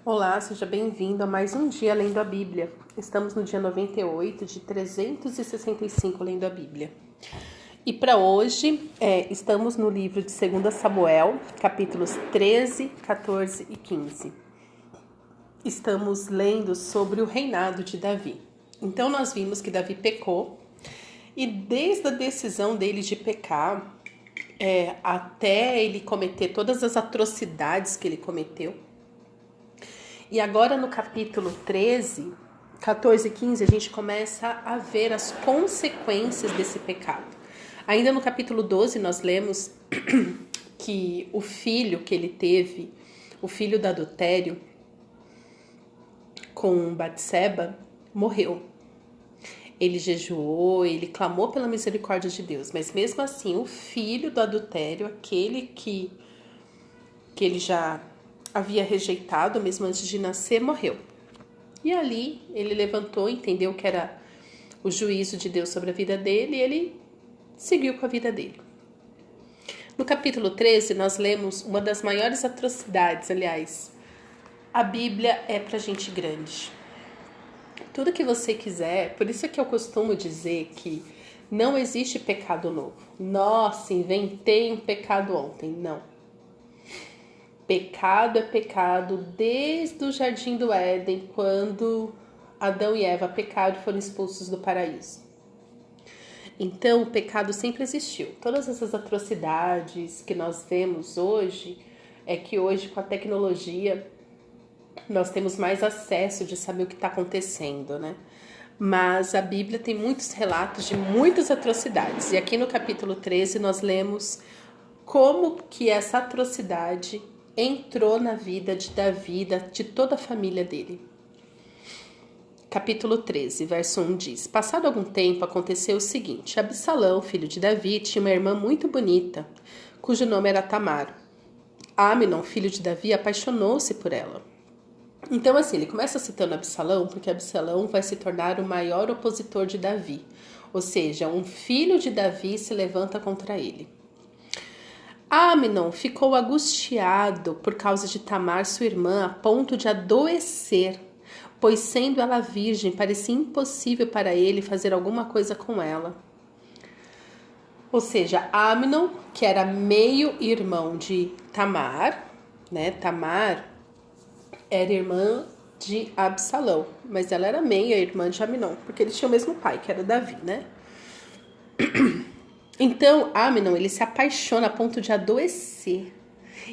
Olá, seja bem-vindo a mais um dia lendo a Bíblia. Estamos no dia 98 de 365 lendo a Bíblia. E para hoje, estamos no livro de 2 Samuel, capítulos 13, 14 e 15. Estamos lendo sobre o reinado de Davi. Então nós vimos que Davi pecou e desde a decisão dele de pecar, até ele cometer todas as atrocidades que ele cometeu. E agora no capítulo 13, 14 e 15, a gente começa a ver as consequências desse pecado. Ainda no capítulo 12, nós lemos que o filho que ele teve, o filho do adultério com Batseba, morreu. Ele jejuou, ele clamou pela misericórdia de Deus, mas mesmo assim o filho do adultério, aquele que ele já havia rejeitado mesmo antes de nascer, morreu. E ali ele levantou, entendeu que era o juízo de Deus sobre a vida dele e ele seguiu com a vida dele. No capítulo 13 nós lemos uma das maiores atrocidades, aliás, a Bíblia é pra gente grande. Tudo que você quiser, por isso é que eu costumo dizer que não existe pecado novo. Nossa, inventei um pecado ontem. Não. Pecado é pecado desde o Jardim do Éden, quando Adão e Eva pecaram e foram expulsos do paraíso. Então, o pecado sempre existiu. Todas essas atrocidades que nós vemos hoje, é que hoje com a tecnologia nós temos mais acesso de saber o que está acontecendo, né? Mas a Bíblia tem muitos relatos de muitas atrocidades. E aqui no capítulo 13 nós lemos como que essa atrocidade entrou na vida de Davi, de toda a família dele. Capítulo 13, verso 1 diz: Passado algum tempo, aconteceu o seguinte: Absalão, filho de Davi, tinha uma irmã muito bonita, cujo nome era Tamar. Amnon, filho de Davi, apaixonou-se por ela. Então, assim, ele começa citando Absalão, porque Absalão vai se tornar o maior opositor de Davi. Ou seja, um filho de Davi se levanta contra ele. Amnon ficou angustiado por causa de Tamar, sua irmã, a ponto de adoecer, pois sendo ela virgem, parecia impossível para ele fazer alguma coisa com ela. Ou seja, Amnon, que era meio-irmão de Tamar, né? Tamar era irmã de Absalão, mas ela era meia-irmã de Amnon, porque eles tinham o mesmo pai, que era Davi, né? Então, Amnon, ele se apaixona a ponto de adoecer.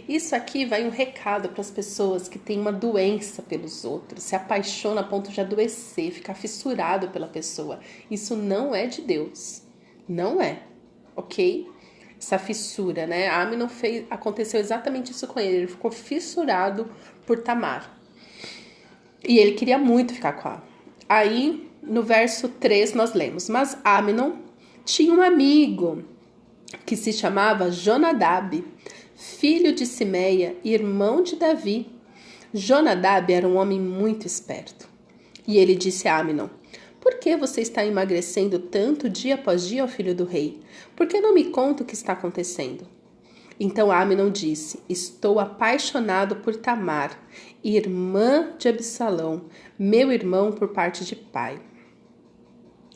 Isso aqui vai um recado para as pessoas que têm uma doença pelos outros. Se apaixona a ponto de adoecer, ficar fissurado pela pessoa. Isso não é de Deus. Não é, ok? Essa fissura, né? Amnon aconteceu exatamente isso com ele. Ele ficou fissurado por Tamar. E ele queria muito ficar com ela. Aí, no verso 3, nós lemos: Mas Amnon tinha um amigo que se chamava Jonadab, filho de Simeia, irmão de Davi. Jonadab era um homem muito esperto. E ele disse a Amnon: Por que você está emagrecendo tanto dia após dia, ó filho do rei? Por que não me conta o que está acontecendo? Então Amnon disse: Estou apaixonado por Tamar, irmã de Absalão, meu irmão por parte de pai.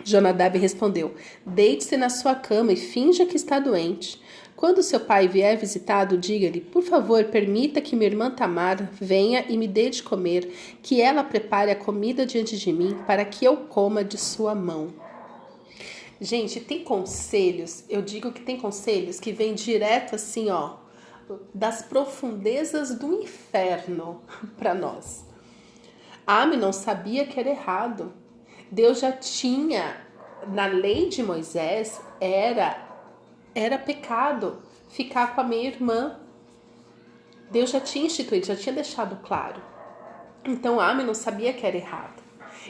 Jonadab respondeu: Deite-se na sua cama e finja que está doente. Quando seu pai vier visitá-lo, diga-lhe: Por favor, permita que minha irmã Tamar venha e me dê de comer, que ela prepare a comida diante de mim, para que eu coma de sua mão. Gente, tem conselhos, eu digo que tem conselhos que vêm direto assim, ó, das profundezas do inferno para nós. Amnon sabia que era errado. Deus já tinha, na lei de Moisés, era pecado ficar com a minha irmã. Deus já tinha instituído, já tinha deixado claro. Então Amnon sabia que era errado.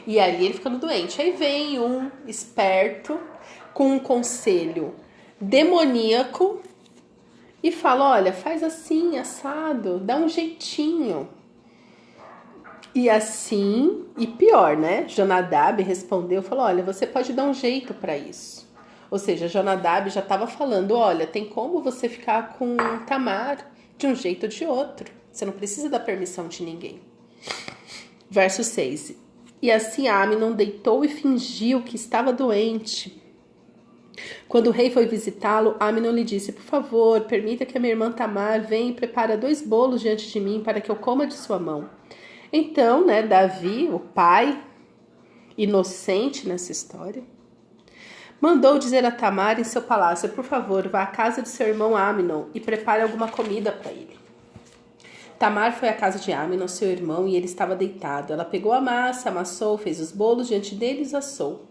E ali ele ficando doente. Aí vem um esperto com um conselho demoníaco e fala: olha, faz assim, assado, dá um jeitinho. E assim, e pior, né? Jonadab respondeu, falou: olha, você pode dar um jeito para isso. Ou seja, Jonadab já estava falando: olha, tem como você ficar com Tamar de um jeito ou de outro. Você não precisa da permissão de ninguém. Verso 6. E assim Amnon deitou e fingiu que estava doente. Quando o rei foi visitá-lo, Amnon lhe disse: por favor, permita que a minha irmã Tamar venha e prepare 2 bolos diante de mim para que eu coma de sua mão. Então, Davi, o pai, inocente nessa história, mandou dizer a Tamar em seu palácio: por favor, vá à casa de seu irmão Amnon e prepare alguma comida para ele. Tamar foi à casa de Amnon, seu irmão, e ele estava deitado. Ela pegou a massa, amassou, fez os bolos diante dele e os assou.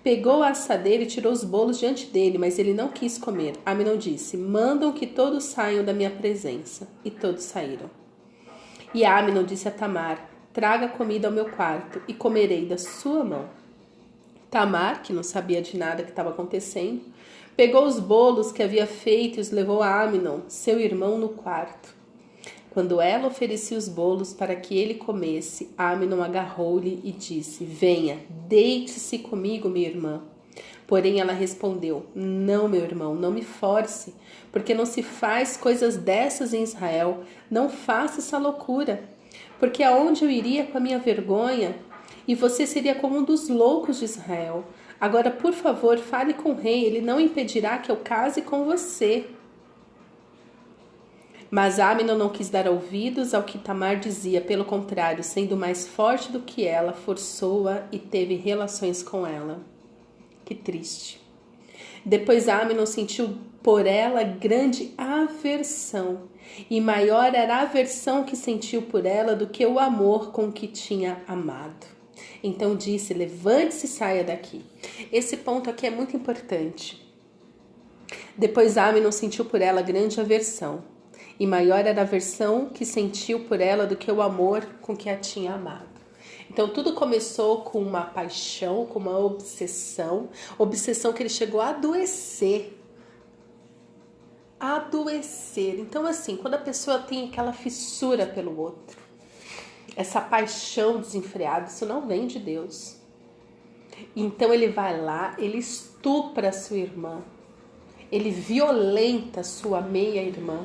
Pegou a assadeira e tirou os bolos diante dele, mas ele não quis comer. Amnon disse: mandam que todos saiam da minha presença. E todos saíram. E Amnon disse a Tamar: traga comida ao meu quarto e comerei da sua mão. Tamar, que não sabia de nada que estava acontecendo, pegou os bolos que havia feito e os levou a Amnon, seu irmão, no quarto. Quando ela oferecia os bolos para que ele comesse, Amnon agarrou-lhe e disse: venha, deite-se comigo, minha irmã. Porém ela respondeu: não, meu irmão, não me force, porque não se faz coisas dessas em Israel. Não faça essa loucura, porque aonde eu iria com a minha vergonha? E você seria como um dos loucos de Israel. Agora, por favor, fale com o rei, ele não impedirá que eu case com você. Mas Amnon não quis dar ouvidos ao que Tamar dizia, pelo contrário, sendo mais forte do que ela, forçou-a e teve relações com ela. Que triste. Depois Amnon sentiu por ela grande aversão, e maior era a aversão que sentiu por ela do que o amor com que tinha amado. Então disse: levante-se e saia daqui. Esse ponto aqui é muito importante. Depois Amnon sentiu por ela grande aversão, e maior era a aversão que sentiu por ela do que o amor com que a tinha amado. Então tudo começou com uma paixão, com uma obsessão que ele chegou a adoecer. Então assim, quando a pessoa tem aquela fissura pelo outro, essa paixão desenfreada, isso não vem de Deus. Então ele vai lá, ele estupra a sua irmã, ele violenta a sua meia-irmã.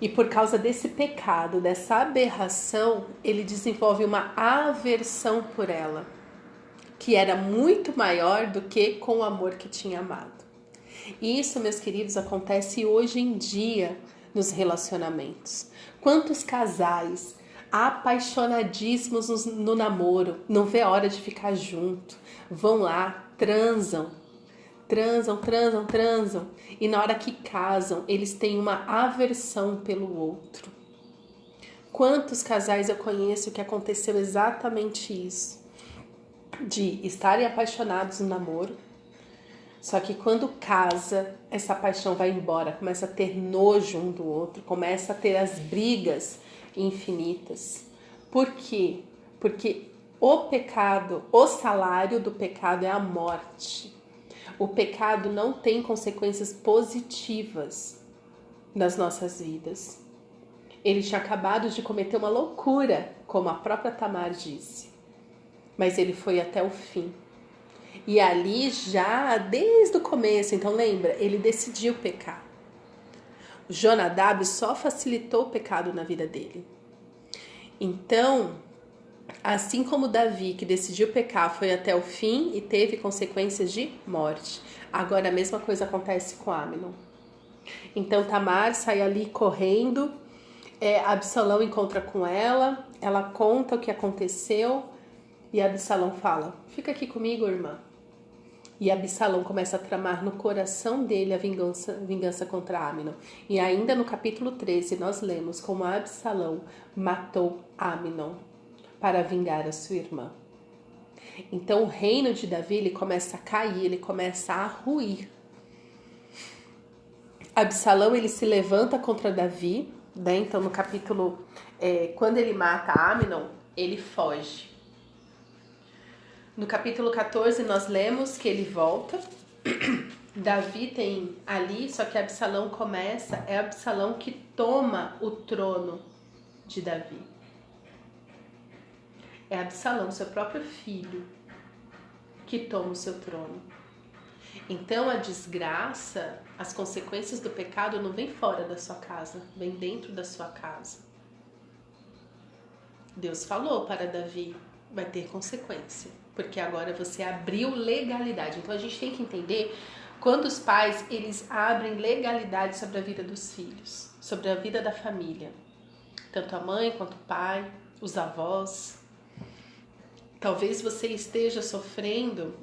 E por causa desse pecado, dessa aberração, ele desenvolve uma aversão por ela, que era muito maior do que com o amor que tinha amado. E isso, meus queridos, acontece hoje em dia nos relacionamentos. Quantos casais apaixonadíssimos no namoro, não vê a hora de ficar junto, vão lá, transam, e na hora que casam, eles têm uma aversão pelo outro. Quantos casais eu conheço que aconteceu exatamente isso, de estarem apaixonados no namoro, só que quando casa, essa paixão vai embora, começa a ter nojo um do outro, começa a ter as brigas infinitas. Por quê? Porque o pecado, o salário do pecado é a morte. O pecado não tem consequências positivas nas nossas vidas. Ele tinha acabado de cometer uma loucura, como a própria Tamar disse. Mas ele foi até o fim. E ali já, desde o começo, então lembra, ele decidiu pecar. O Jonadab só facilitou o pecado na vida dele. Então, assim como Davi, que decidiu pecar, foi até o fim e teve consequências de morte. Agora a mesma coisa acontece com Amnon. Então Tamar sai ali correndo, Absalão encontra com ela, ela conta o que aconteceu e Absalão fala: fica aqui comigo, irmã. E Absalão começa a tramar no coração dele a vingança contra Amnon. E ainda no capítulo 13 nós lemos como Absalão matou Amnon para vingar a sua irmã. Então o reino de Davi ele começa a cair, ele começa a ruir. Absalão ele se levanta contra Davi, Então no capítulo, quando ele mata Amnon, ele foge. No capítulo 14 nós lemos que ele volta. Davi tem ali, só que Absalão é Absalão que toma o trono de Davi. É Absalão, seu próprio filho, que toma o seu trono. Então a desgraça, as consequências do pecado não vem fora da sua casa, vem dentro da sua casa. Deus falou para Davi, vai ter consequência, porque agora você abriu legalidade. Então a gente tem que entender quando os pais, eles abrem legalidade sobre a vida dos filhos, sobre a vida da família. Tanto a mãe quanto o pai, os avós. Talvez você esteja sofrendo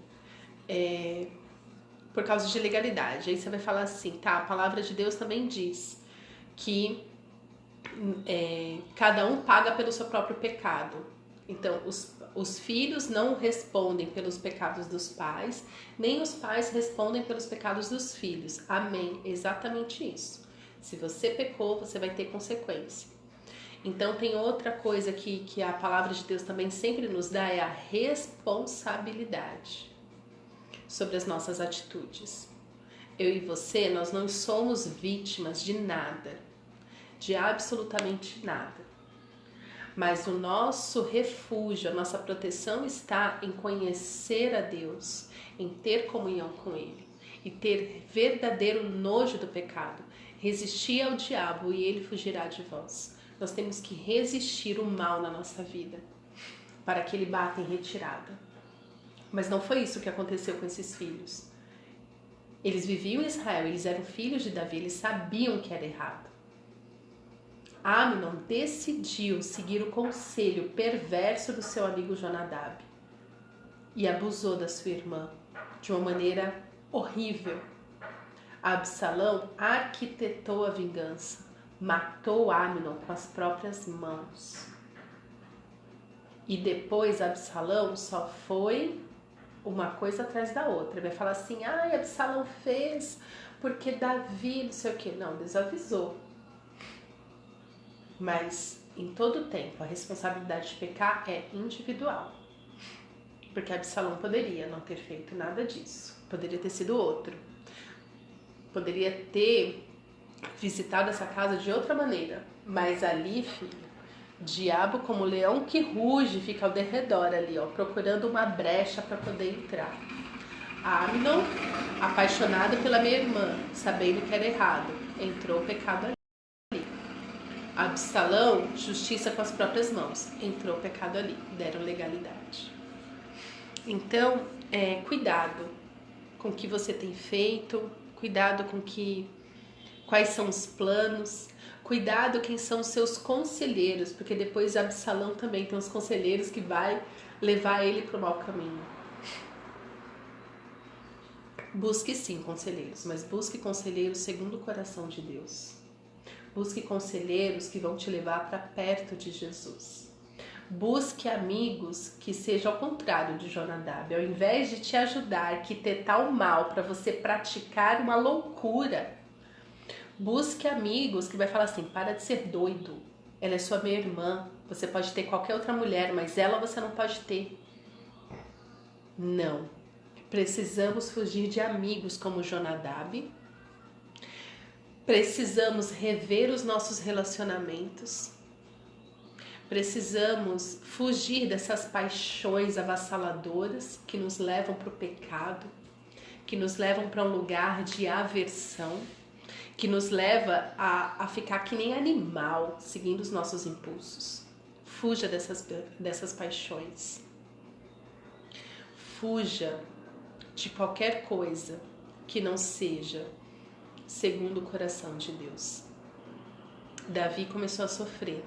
por causa de legalidade. Aí você vai falar assim, tá, a palavra de Deus também diz que cada um paga pelo seu próprio pecado. Então, os filhos não respondem pelos pecados dos pais, nem os pais respondem pelos pecados dos filhos. Amém. Exatamente isso. Se você pecou, você vai ter consequência. Então, tem outra coisa que a palavra de Deus também sempre nos dá, é a responsabilidade sobre as nossas atitudes. Eu e você, nós não somos vítimas de nada, de absolutamente nada. Mas o nosso refúgio, a nossa proteção está em conhecer a Deus, em ter comunhão com Ele e ter verdadeiro nojo do pecado. Resistir ao diabo e ele fugirá de vós. Nós temos que resistir o mal na nossa vida para que ele bata em retirada. Mas não foi isso que aconteceu com esses filhos. Eles viviam em Israel, eles eram filhos de Davi, eles sabiam que era errado. Amnon decidiu seguir o conselho perverso do seu amigo Jonadab e abusou da sua irmã de uma maneira horrível. Absalão arquitetou a vingança, matou Amnon com as próprias mãos. E depois Absalão só foi uma coisa atrás da outra. Ele vai falar assim, Absalão fez porque Davi não sei o que. Não, Deus avisou. Mas em todo tempo a responsabilidade de pecar é individual. Porque Absalão poderia não ter feito nada disso. Poderia ter sido outro. Poderia ter visitado essa casa de outra maneira. Mas ali, filho, diabo como leão que ruge fica ao derredor ali, ó, procurando uma brecha para poder entrar. Amnon, apaixonado pela minha irmã, sabendo que era errado, entrou o pecado ali. Absalão, justiça com as próprias mãos, entrou o pecado ali, deram legalidade. Então, cuidado com o que você tem feito, cuidado com quais são os planos, cuidado quem são os seus conselheiros, porque depois Absalão também tem os conselheiros que vai levar ele para o mau caminho. Busque sim conselheiros, mas busque conselheiros segundo o coração de Deus. Busque conselheiros que vão te levar para perto de Jesus. Busque amigos que sejam ao contrário de Jonadab. Ao invés de te ajudar a arquitetar o mal para você praticar uma loucura, busque amigos que vai falar assim, para de ser doido. Ela é sua minha irmã. Você pode ter qualquer outra mulher, mas ela você não pode ter. Não. Precisamos fugir de amigos como Jonadab. Precisamos rever os nossos relacionamentos. Precisamos fugir dessas paixões avassaladoras que nos levam para o pecado, que nos levam para um lugar de aversão, que nos leva a ficar que nem animal, seguindo os nossos impulsos. Fuja dessas paixões. Fuja de qualquer coisa que não seja segundo o coração de Deus. Davi começou a sofrer,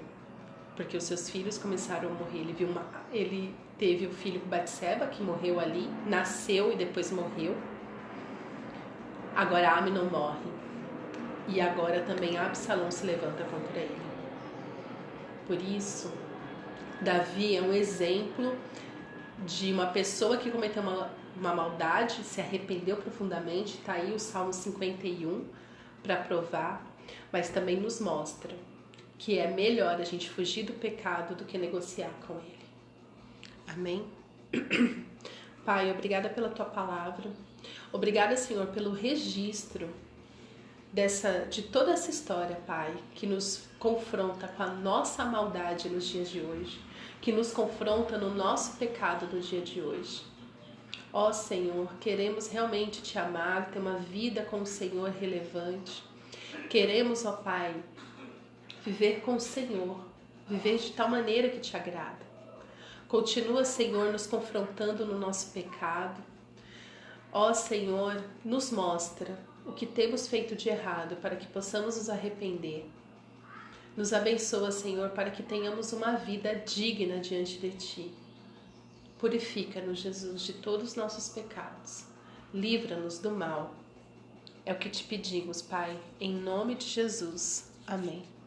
porque os seus filhos começaram a morrer. Ele teve o filho Batseba, que morreu ali, nasceu e depois morreu. Agora Amnon morre. E agora também Absalão se levanta contra ele. Por isso, Davi é um exemplo de uma pessoa que cometeu uma maldade, se arrependeu profundamente. Está aí o Salmo 51 para provar, mas também nos mostra que é melhor a gente fugir do pecado do que negociar com ele. Amém? Pai, obrigada pela tua palavra. Obrigada, Senhor, pelo registro de toda essa história, Pai, que nos confronta com a nossa maldade nos dias de hoje, que nos confronta no nosso pecado no dia de hoje. Ó Senhor, queremos realmente te amar, ter uma vida com o Senhor relevante. Queremos, ó Pai, viver com o Senhor, viver de tal maneira que te agrada. Continua, Senhor, nos confrontando no nosso pecado. Ó Senhor, nos mostra o que temos feito de errado para que possamos nos arrepender. Nos abençoa, Senhor, para que tenhamos uma vida digna diante de Ti. Purifica-nos, Jesus, de todos os nossos pecados. Livra-nos do mal. É o que te pedimos, Pai, em nome de Jesus. Amém.